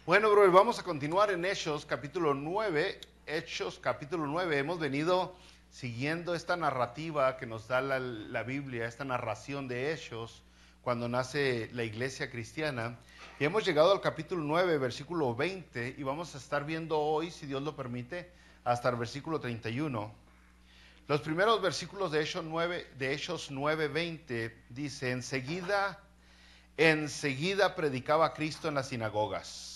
Bueno, bro, vamos a continuar en Hechos capítulo 9. Hechos capítulo 9. Hemos venido siguiendo esta narrativa que nos da la Biblia, esta narración de Hechos, cuando nace la iglesia cristiana. Y hemos llegado al capítulo 9, versículo 20, y vamos a estar viendo hoy, si Dios lo permite, hasta el versículo 31. Los primeros versículos de Hechos 9, 20 dice: Enseguida predicaba Cristo en las sinagogas,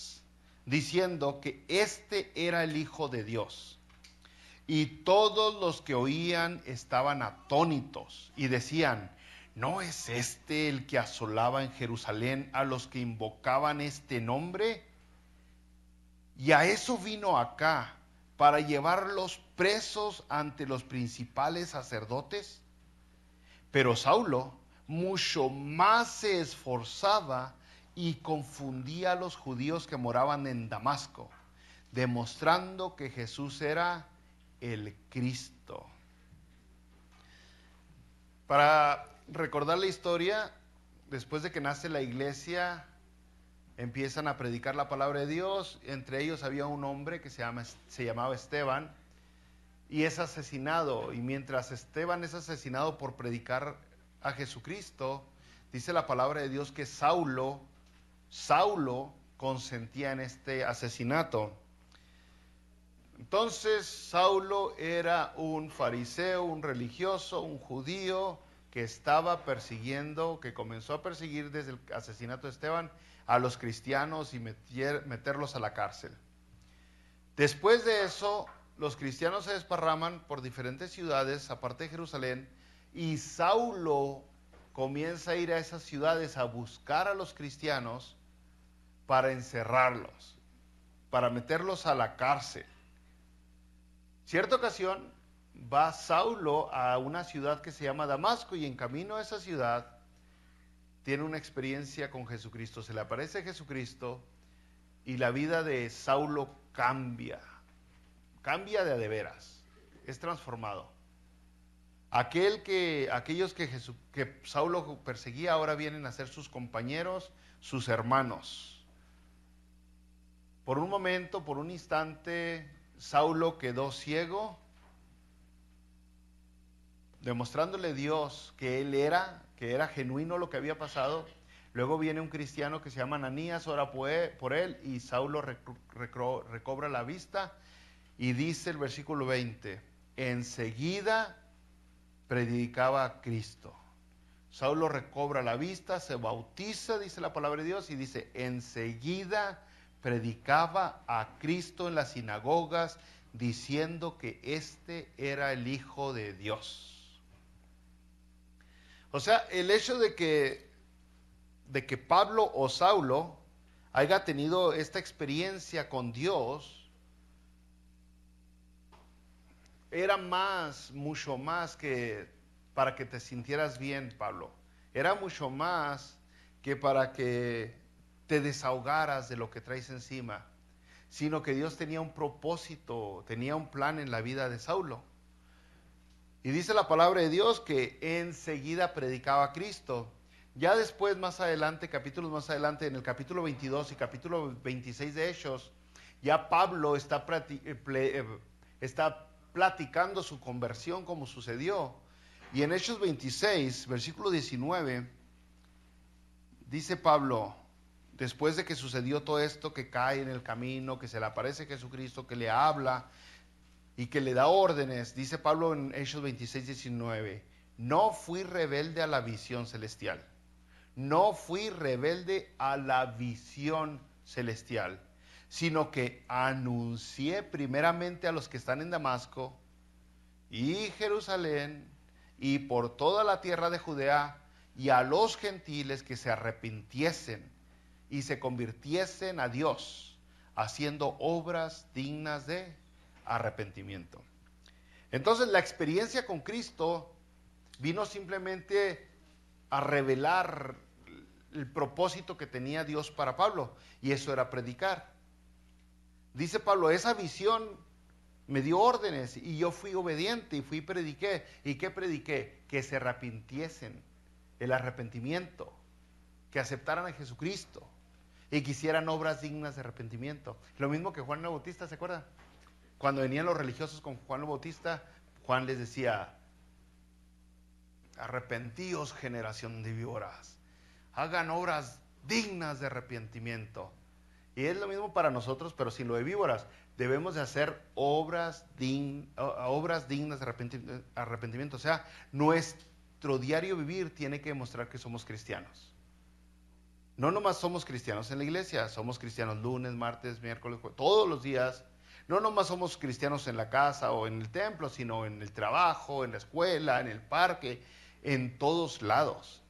diciendo que este era el Hijo de Dios. Y todos los que oían estaban atónitos y decían: ¿no es este el que asolaba en Jerusalén a los que invocaban este nombre? Y a eso vino acá, para llevarlos presos ante los principales sacerdotes. Pero Saulo mucho más se esforzaba y confundía a los judíos que moraban en Damasco, demostrando que Jesús era el Cristo. Para recordar la historia, después de que nace la iglesia, empiezan a predicar la palabra de Dios. Entre ellos había un hombre que se llamaba Esteban, y es asesinado. Y mientras Esteban es asesinado por predicar a Jesucristo, dice la palabra de Dios que Saulo consentía en este asesinato. Entonces Saulo era un fariseo, un religioso, un judío que estaba persiguiendo, que comenzó a perseguir desde el asesinato de Esteban a los cristianos y meterlos a la cárcel. Después de eso, los cristianos se desparraman por diferentes ciudades, aparte de Jerusalén, y Saulo comienza a ir a esas ciudades a buscar a los cristianos para encerrarlos, para meterlos a la cárcel. Cierta ocasión va Saulo a una ciudad que se llama Damasco, y en camino a esa ciudad tiene una experiencia con Jesucristo. Se le aparece Jesucristo y la vida de Saulo cambia de a de veras, es transformado. Aquellos que Saulo perseguía ahora vienen a ser sus compañeros, sus hermanos. Por un momento, por un instante, Saulo quedó ciego, demostrándole a Dios que que era genuino lo que había pasado. Luego viene un cristiano que se llama Ananías, ora por él, y Saulo recobra la vista. Y dice el versículo 20, enseguida predicaba a Cristo. Saulo recobra la vista, se bautiza, dice la palabra de Dios, y dice, enseguida predicaba a Cristo en las sinagogas, diciendo que este era el Hijo de Dios. O sea, el hecho de que Pablo o Saulo haya tenido esta experiencia con Dios, era mucho más que para que te sintieras bien, Pablo. Era mucho más que para que te desahogaras de lo que traes encima, sino que Dios tenía un propósito, tenía un plan en la vida de Saulo. Y dice la palabra de Dios que enseguida predicaba a Cristo. Ya después, más adelante, capítulos más adelante, en el capítulo 22 y capítulo 26 de Hechos, ya Pablo está platicando su conversión, como sucedió. Y en Hechos 26, versículo 19, dice Pablo, después de que sucedió todo esto, que cae en el camino, que se le aparece Jesucristo, que le habla y que le da órdenes, dice Pablo en Hechos 26, 19, no fui rebelde a la visión celestial. No fui rebelde a la visión celestial, sino que anuncié primeramente a los que están en Damasco y Jerusalén y por toda la tierra de Judea y a los gentiles que se arrepintiesen y se convirtiesen a Dios, haciendo obras dignas de arrepentimiento. Entonces la experiencia con Cristo vino simplemente a revelar el propósito que tenía Dios para Pablo, y eso era predicar. Dice Pablo, esa visión me dio órdenes y yo fui obediente y fui y prediqué. ¿Y qué prediqué? Que se arrepintiesen, el arrepentimiento, que aceptaran a Jesucristo. y que hicieran obras dignas de arrepentimiento. Lo mismo que Juan el Bautista, ¿se acuerdan? Cuando venían los religiosos con Juan el Bautista, Juan les decía: arrepentíos, generación de víboras, hagan obras dignas de arrepentimiento. Y es lo mismo para nosotros, pero sin lo de víboras. Debemos de hacer obras dignas de arrepentimiento. O sea, nuestro diario vivir tiene que demostrar que somos cristianos. No nomás somos cristianos en la iglesia, somos cristianos lunes, martes, miércoles, jueves, todos los días. No nomás somos cristianos en la casa o en el templo, sino en el trabajo, en la escuela, en el parque, en todos lados.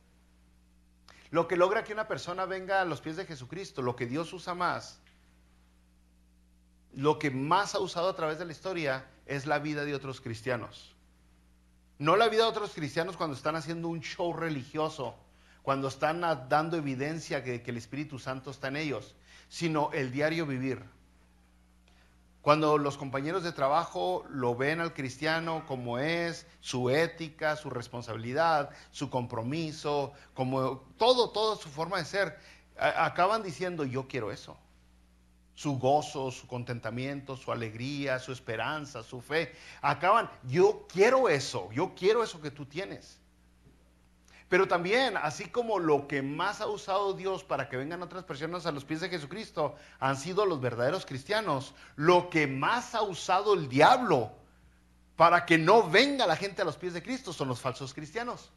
Lo que logra que una persona venga a los pies de Jesucristo, lo que Dios usa más, lo que más ha usado a través de la historia, es la vida de otros cristianos. No la vida de otros cristianos cuando están haciendo un show religioso, cuando están dando evidencia de que el Espíritu Santo está en ellos, sino el diario vivir. Cuando los compañeros de trabajo lo ven al cristiano como es, su ética, su responsabilidad, su compromiso, como toda su forma de ser, acaban diciendo: yo quiero eso. Su gozo, su contentamiento, su alegría, su esperanza, su fe, yo quiero eso que tú tienes. Pero también, así como lo que más ha usado Dios para que vengan otras personas a los pies de Jesucristo han sido los verdaderos cristianos, lo que más ha usado el diablo para que no venga la gente a los pies de Cristo son los falsos cristianos.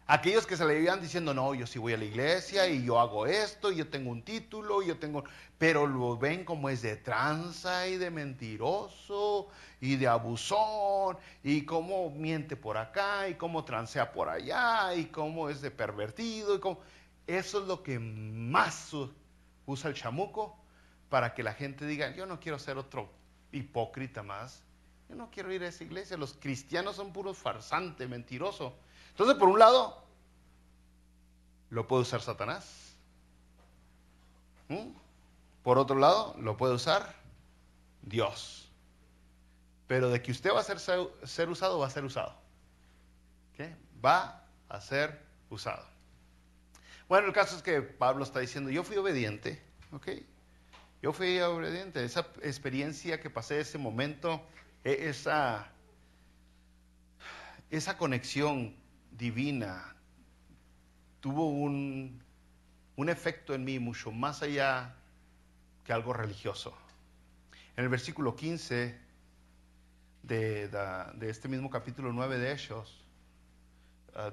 Aquellos que se le iban diciendo: no, yo sí voy a la iglesia y yo hago esto, y yo tengo un título, pero lo ven como es de tranza y de mentiroso y de abusón, y cómo miente por acá y cómo transea por allá y cómo es de pervertido. Eso es lo que más usa el chamuco para que la gente diga: yo no quiero ser otro hipócrita más, yo no quiero ir a esa iglesia. Los cristianos son puros farsantes, mentirosos. Entonces, por un lado, lo puede usar Satanás. Por otro lado, lo puede usar Dios. Pero de que usted va a ser usado, va a ser usado. ¿Qué? Va a ser usado. Bueno, el caso es que Pablo está diciendo: yo fui obediente, ¿ok? Yo fui obediente. Esa experiencia que pasé, ese momento, esa conexión divina tuvo un efecto en mí mucho más allá que algo religioso. En el versículo 15 de este mismo capítulo 9 de Hechos,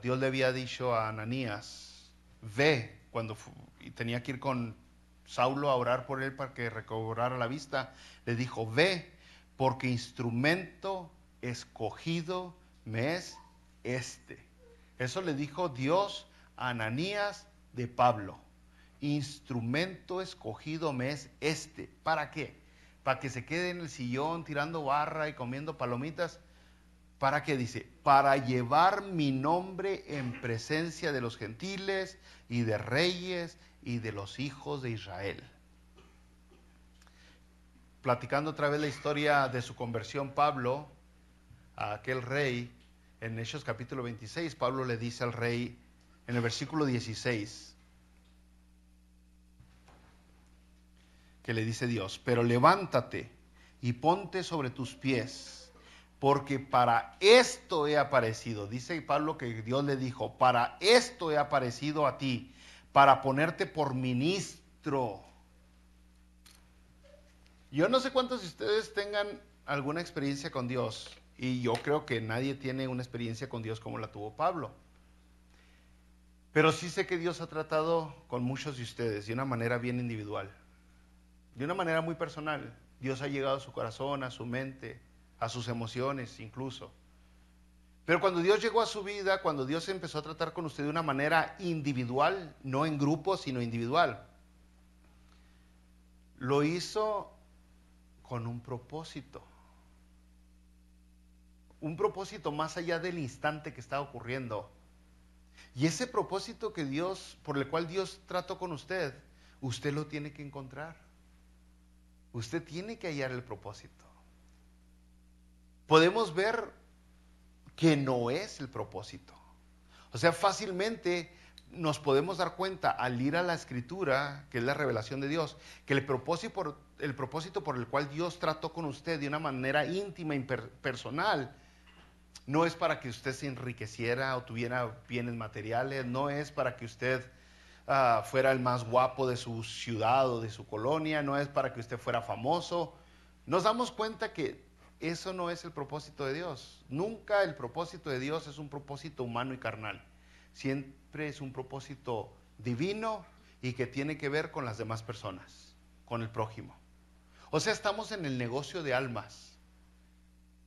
Dios le había dicho a Ananías: ve, y tenía que ir con Saulo a orar por él para que recobrara la vista, le dijo: ve, porque instrumento escogido me es este. Eso le dijo Dios a Ananías de Pablo: instrumento escogido me es este. ¿Para qué? ¿Para que se quede en el sillón tirando barra y comiendo palomitas? ¿Para qué? Dice: para llevar mi nombre en presencia de los gentiles y de reyes y de los hijos de Israel. Platicando otra vez la historia de su conversión, Pablo, a aquel rey, en Hechos capítulo 26, Pablo le dice al rey en el versículo 16, que le dice Dios: pero levántate y ponte sobre tus pies, porque para esto he aparecido. Dice Pablo que Dios le dijo: para esto he aparecido a ti, para ponerte por ministro. Yo no sé cuántos de ustedes tengan alguna experiencia con Dios, y yo creo que nadie tiene una experiencia con Dios como la tuvo Pablo. Pero sí sé que Dios ha tratado con muchos de ustedes de una manera bien individual, de una manera muy personal. Dios ha llegado a su corazón, a su mente, a sus emociones incluso. Pero cuando Dios llegó a su vida, cuando Dios empezó a tratar con usted de una manera individual, no en grupo, sino individual, lo hizo con un propósito más allá del instante que está ocurriendo. Y ese propósito por el cual Dios trató con usted lo tiene que encontrar. Usted tiene que hallar el propósito. Podemos ver que no es el propósito. O sea, fácilmente nos podemos dar cuenta al ir a la Escritura, que es la revelación de Dios, que el propósito por el cual Dios trató con usted de una manera íntima y personal, no es para que usted se enriqueciera o tuviera bienes materiales, no es para que usted fuera el más guapo de su ciudad o de su colonia, no es para que usted fuera famoso. Nos damos cuenta que eso no es el propósito de Dios. Nunca el propósito de Dios es un propósito humano y carnal. Siempre es un propósito divino y que tiene que ver con las demás personas, con el prójimo. O sea, estamos en el negocio de almas,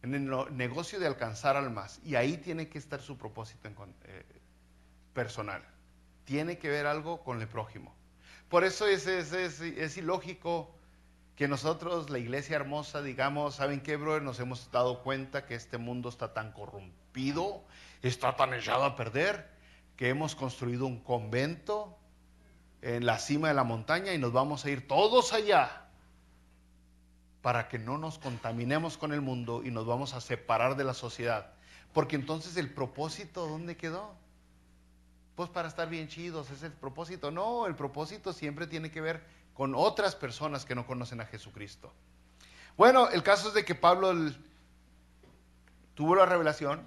en el negocio de alcanzar almas, y ahí tiene que estar su propósito personal. Tiene que ver algo con el prójimo. Por eso es ilógico que nosotros, la iglesia hermosa, digamos, ¿saben qué, brother? Nos hemos dado cuenta que este mundo está tan corrompido, está tan echado a perder, que hemos construido un convento en la cima de la montaña y nos vamos a ir todos allá para que no nos contaminemos con el mundo y nos vamos a separar de la sociedad. Porque entonces el propósito, ¿dónde quedó? Pues para estar bien chidos, ese es el propósito. No, el propósito siempre tiene que ver con otras personas que no conocen a Jesucristo. Bueno, el caso es de que Pablo tuvo la revelación,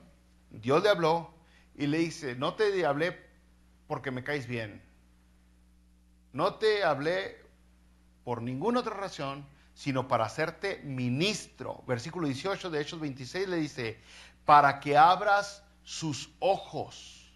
Dios le habló y le dice, no te hablé porque me caes bien, no te hablé por ninguna otra razón, sino para hacerte ministro. Versículo 18 de Hechos 26 le dice, para que abras sus ojos.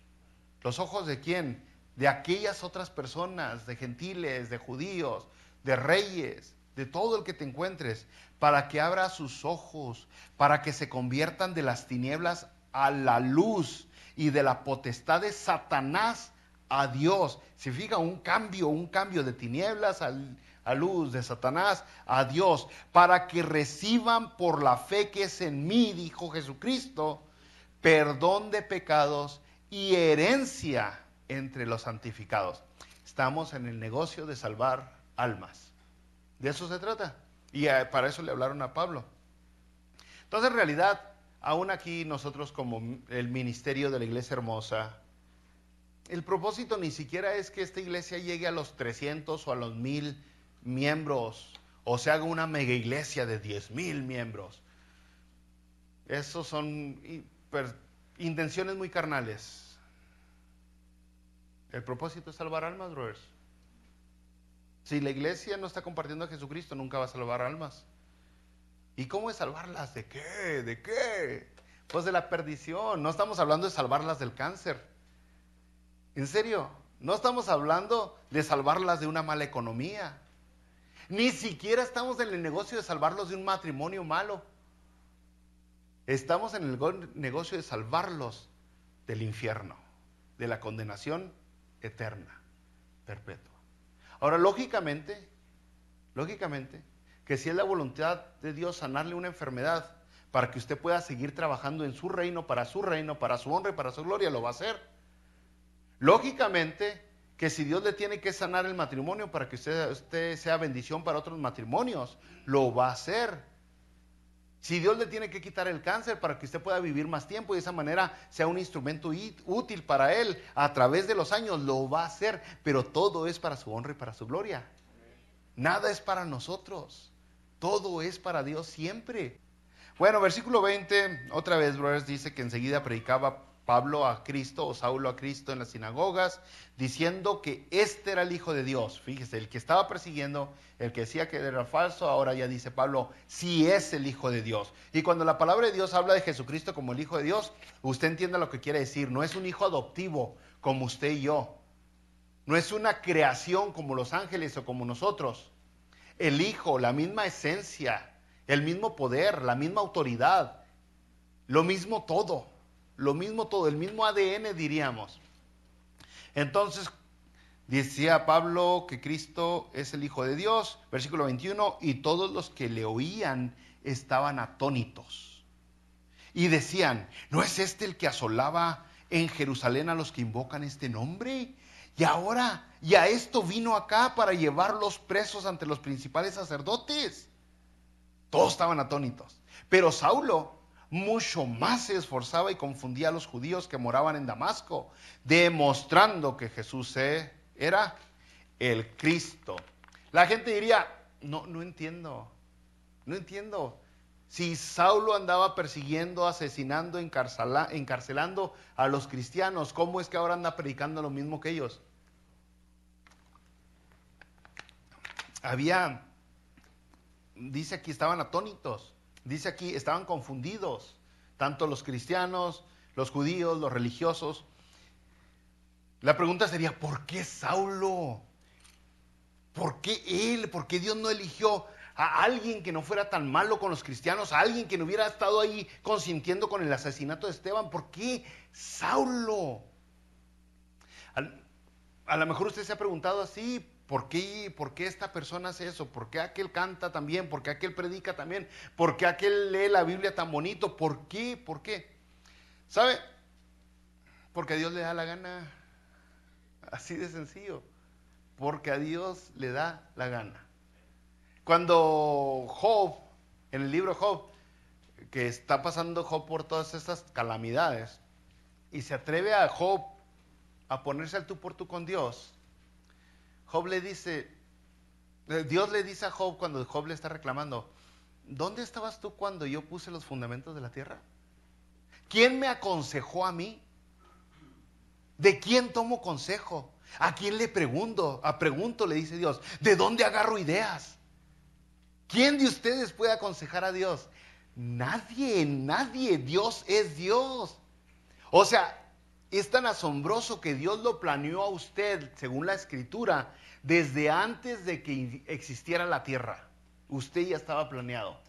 ¿Los ojos de quién? De aquellas otras personas, de gentiles, de judíos, de reyes, de todo el que te encuentres, para que abra sus ojos, para que se conviertan de las tinieblas a la luz y de la potestad de Satanás a Dios. Se fija, un cambio de tinieblas a luz, de Satanás a Dios, para que reciban por la fe que es en mí, dijo Jesucristo, perdón de pecados y herencia entre los santificados. Estamos en el negocio de salvar almas. De eso se trata. Y para eso le hablaron a Pablo. Entonces, en realidad, aún aquí nosotros como el ministerio de la Iglesia Hermosa, el propósito ni siquiera es que esta iglesia llegue a los 300 o a los 1000 miembros, o se haga una mega iglesia de 10,000 miembros. Esos son intenciones muy carnales. El propósito es salvar almas, brothers. Si la iglesia no está compartiendo a Jesucristo, nunca va a salvar almas. ¿Y cómo es salvarlas? ¿De qué? ¿De qué? Pues de la perdición. No estamos hablando de salvarlas del cáncer. En serio, no estamos hablando de salvarlas de una mala economía. Ni siquiera estamos en el negocio de salvarlos de un matrimonio malo. Estamos en el negocio de salvarlos del infierno, de la condenación eterna, perpetua. Ahora, lógicamente, que si es la voluntad de Dios sanarle una enfermedad para que usted pueda seguir trabajando en su reino, para su honra y para su gloria, lo va a hacer. Lógicamente, que si Dios le tiene que sanar el matrimonio para que usted sea bendición para otros matrimonios, lo va a hacer. Si Dios le tiene que quitar el cáncer para que usted pueda vivir más tiempo y de esa manera sea un instrumento útil para Él a través de los años, lo va a hacer. Pero todo es para su honra y para su gloria. Nada es para nosotros. Todo es para Dios siempre. Bueno, versículo 20, otra vez, brothers, dice que enseguida predicaba Pablo a Cristo o Saulo a Cristo en las sinagogas, diciendo que este era el Hijo de Dios. Fíjese, el que estaba persiguiendo, el que decía que era falso, ahora ya dice Pablo, sí es el Hijo de Dios. Y cuando la palabra de Dios habla de Jesucristo como el Hijo de Dios, usted entiende lo que quiere decir. No es un hijo adoptivo como usted y yo. No es una creación como los ángeles o como nosotros. El Hijo, la misma esencia, el mismo poder, la misma autoridad, lo mismo todo, el mismo ADN diríamos. Entonces, decía Pablo que Cristo es el Hijo de Dios, versículo 21, y todos los que le oían estaban atónitos. Y decían, ¿no es este el que asolaba en Jerusalén a los que invocan este nombre? Y ahora, y a esto vino acá para llevarlos presos ante los principales sacerdotes. Todos estaban atónitos. Pero Saulo mucho más se esforzaba y confundía a los judíos que moraban en Damasco, demostrando que Jesús era el Cristo. La gente diría, no entiendo. Si Saulo andaba persiguiendo, asesinando, encarcelando a los cristianos, ¿cómo es que ahora anda predicando lo mismo que ellos? Dice aquí, estaban atónitos, dice aquí, estaban confundidos, tanto los cristianos, los judíos, los religiosos. La pregunta sería, ¿por qué Saulo? ¿Por qué él? ¿Por qué Dios no eligió a alguien que no fuera tan malo con los cristianos? A alguien que no hubiera estado ahí consintiendo con el asesinato de Esteban. ¿Por qué Saulo? A lo mejor usted se ha preguntado así, ¿por qué esta persona hace eso? ¿Por qué aquel canta tan bien? ¿Por qué aquel predica tan bien? ¿Por qué aquel lee la Biblia tan bonito? ¿Por qué? ¿Por qué? ¿Sabe? Porque a Dios le da la gana. Así de sencillo. Porque a Dios le da la gana. Cuando Job, en el libro Job, que está pasando Job por todas estas calamidades, y se atreve a Job a ponerse al tú por tú con Dios, Job le dice, Dios le dice a Job cuando Job le está reclamando, ¿dónde estabas tú cuando yo puse los fundamentos de la tierra? ¿Quién me aconsejó a mí? ¿De quién tomo consejo? ¿A quién le pregunto? Pregunto, le dice Dios, ¿de dónde agarro ideas? ¿Quién de ustedes puede aconsejar a Dios? Nadie. Dios es Dios. O sea, es tan asombroso que Dios lo planeó a usted, según la Escritura, desde antes de que existiera la tierra. Usted ya estaba planeado.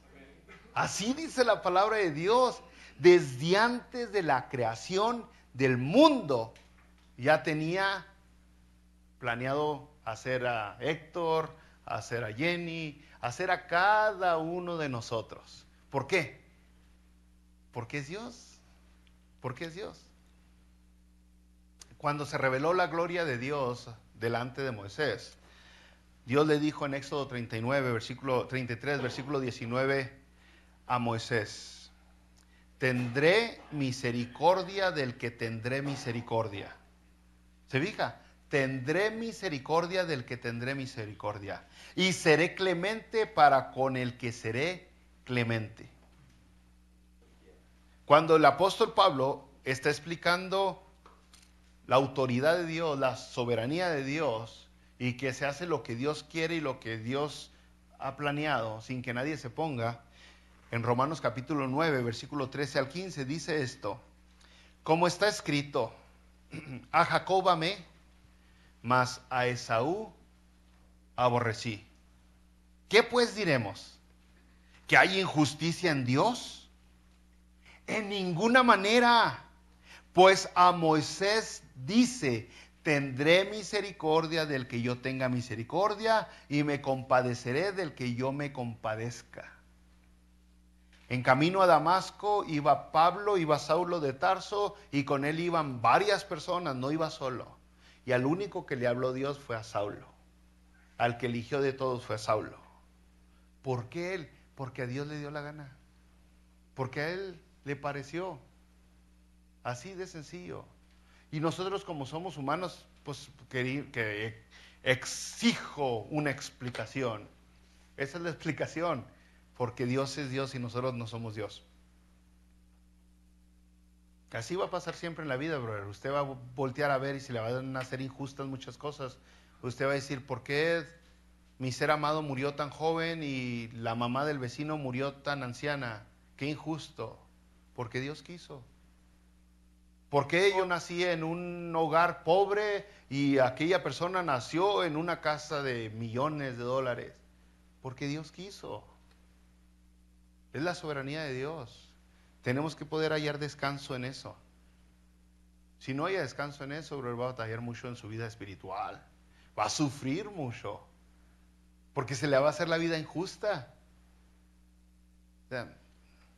Así dice la palabra de Dios. Desde antes de la creación del mundo, ya tenía planeado hacer a Héctor, hacer a Jenny, hacer a cada uno de nosotros. ¿Por qué? Porque es Dios. Porque es Dios. Cuando se reveló la gloria de Dios delante de Moisés, Dios le dijo en Éxodo 33, versículo 19 a Moisés, tendré misericordia del que tendré misericordia. ¿Se fija? Tendré misericordia del que tendré misericordia. Y seré clemente para con el que seré clemente. Cuando el apóstol Pablo está explicando la autoridad de Dios, la soberanía de Dios, y que se hace lo que Dios quiere y lo que Dios ha planeado, sin que nadie se ponga, en Romanos capítulo 9, versículo 13 al 15, dice esto, como está escrito, a Jacob amé, mas a Esaú aborrecí. ¿Qué pues diremos? ¿Que hay injusticia en Dios? En ninguna manera. Pues a Moisés dice, tendré misericordia del que yo tenga misericordia y me compadeceré del que yo me compadezca. En camino a Damasco iba Pablo, iba Saulo de Tarso y con él iban varias personas, no iba solo. Y al único que le habló Dios fue a Saulo. Al que eligió de todos fue a Saulo. ¿Por qué él? Porque a Dios le dio la gana. Porque a él le pareció. Así de sencillo. Y nosotros como somos humanos, pues que exijo una explicación. Esa es la explicación. Porque Dios es Dios y nosotros no somos Dios. Así va a pasar siempre en la vida, brother. Usted va a voltear a ver y se le van a hacer injustas muchas cosas. Usted va a decir, ¿por qué mi ser amado murió tan joven y la mamá del vecino murió tan anciana? Qué injusto. Porque Dios quiso. ¿Por qué yo nací en un hogar pobre y aquella persona nació en una casa de millones de dólares? Porque Dios quiso. Es la soberanía de Dios. Tenemos que poder hallar descanso en eso. Si no hay descanso en eso, bro, va a batallar mucho en su vida espiritual. Va a sufrir mucho. Porque se le va a hacer la vida injusta. O sea,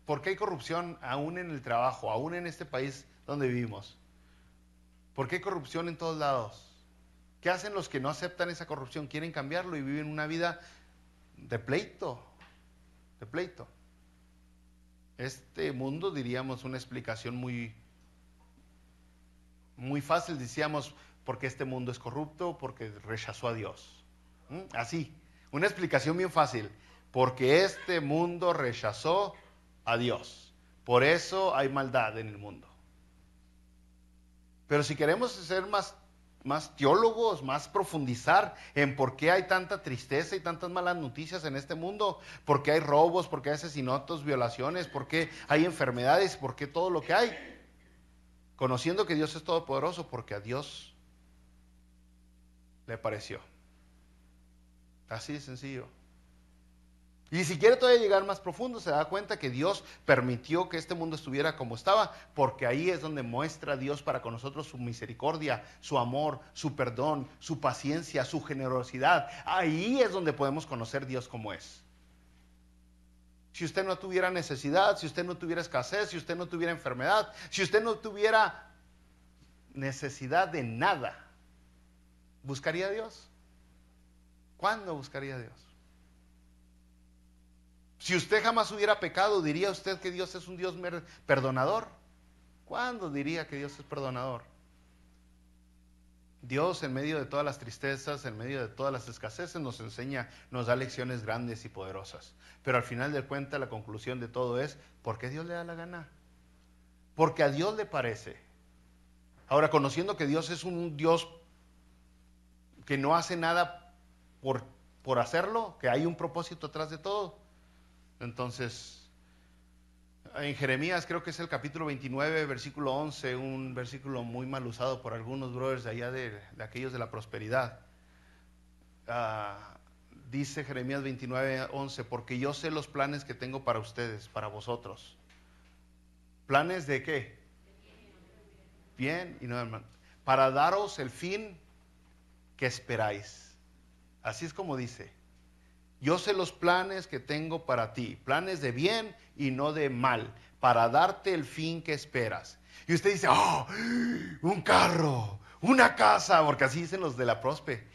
¿por qué hay corrupción aún en el trabajo, aún en este país donde vivimos? ¿Por qué hay corrupción en todos lados? ¿Qué hacen los que no aceptan esa corrupción? Quieren cambiarlo y viven una vida de pleito. De pleito. Este mundo, diríamos, una explicación muy, muy fácil, decíamos, porque este mundo es corrupto, porque rechazó a Dios. Así, una explicación bien fácil, porque este mundo rechazó a Dios. Por eso hay maldad en el mundo. Pero si queremos ser más teólogos, más profundizar en por qué hay tanta tristeza y tantas malas noticias en este mundo, por qué hay robos, por qué hay asesinatos, violaciones, por qué hay enfermedades, por qué todo lo que hay, conociendo que Dios es todopoderoso, porque a Dios le pareció. Así de sencillo. Y si quiere todavía llegar más profundo, se da cuenta que Dios permitió que este mundo estuviera como estaba, porque ahí es donde muestra Dios para con nosotros su misericordia, su amor, su perdón, su paciencia, su generosidad. Ahí es donde podemos conocer Dios como es. Si usted no tuviera necesidad, si usted no tuviera escasez, si usted no tuviera enfermedad, si usted no tuviera necesidad de nada, ¿buscaría a Dios? ¿Cuándo buscaría a Dios? Si usted jamás hubiera pecado, ¿diría usted que Dios es un Dios perdonador? ¿Cuándo diría que Dios es perdonador? Dios, en medio de todas las tristezas, en medio de todas las escaseces, nos enseña, nos da lecciones grandes y poderosas. Pero al final de cuentas, la conclusión de todo es, ¿por qué Dios le da la gana? Porque a Dios le parece. Ahora, conociendo que Dios es un Dios que no hace nada por hacerlo, que hay un propósito atrás de todo, entonces, en Jeremías, creo que es el capítulo 29, versículo 11, un versículo muy mal usado por algunos brothers de allá de aquellos de la prosperidad. Dice Jeremías 29, 11, porque yo sé los planes que tengo para ustedes, para vosotros. ¿Planes de qué? Bien y no de mal. Para daros el fin que esperáis. Así es como dice. Yo sé los planes que tengo para ti, planes de bien y no de mal, para darte el fin que esperas. Y usted dice, oh, un carro, una casa, porque así dicen los de la Prospe.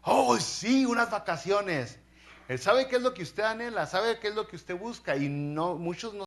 Oh, sí, unas vacaciones. ¿Sabe qué es lo que usted anhela? ¿Sabe qué es lo que usted busca? Y no, muchos no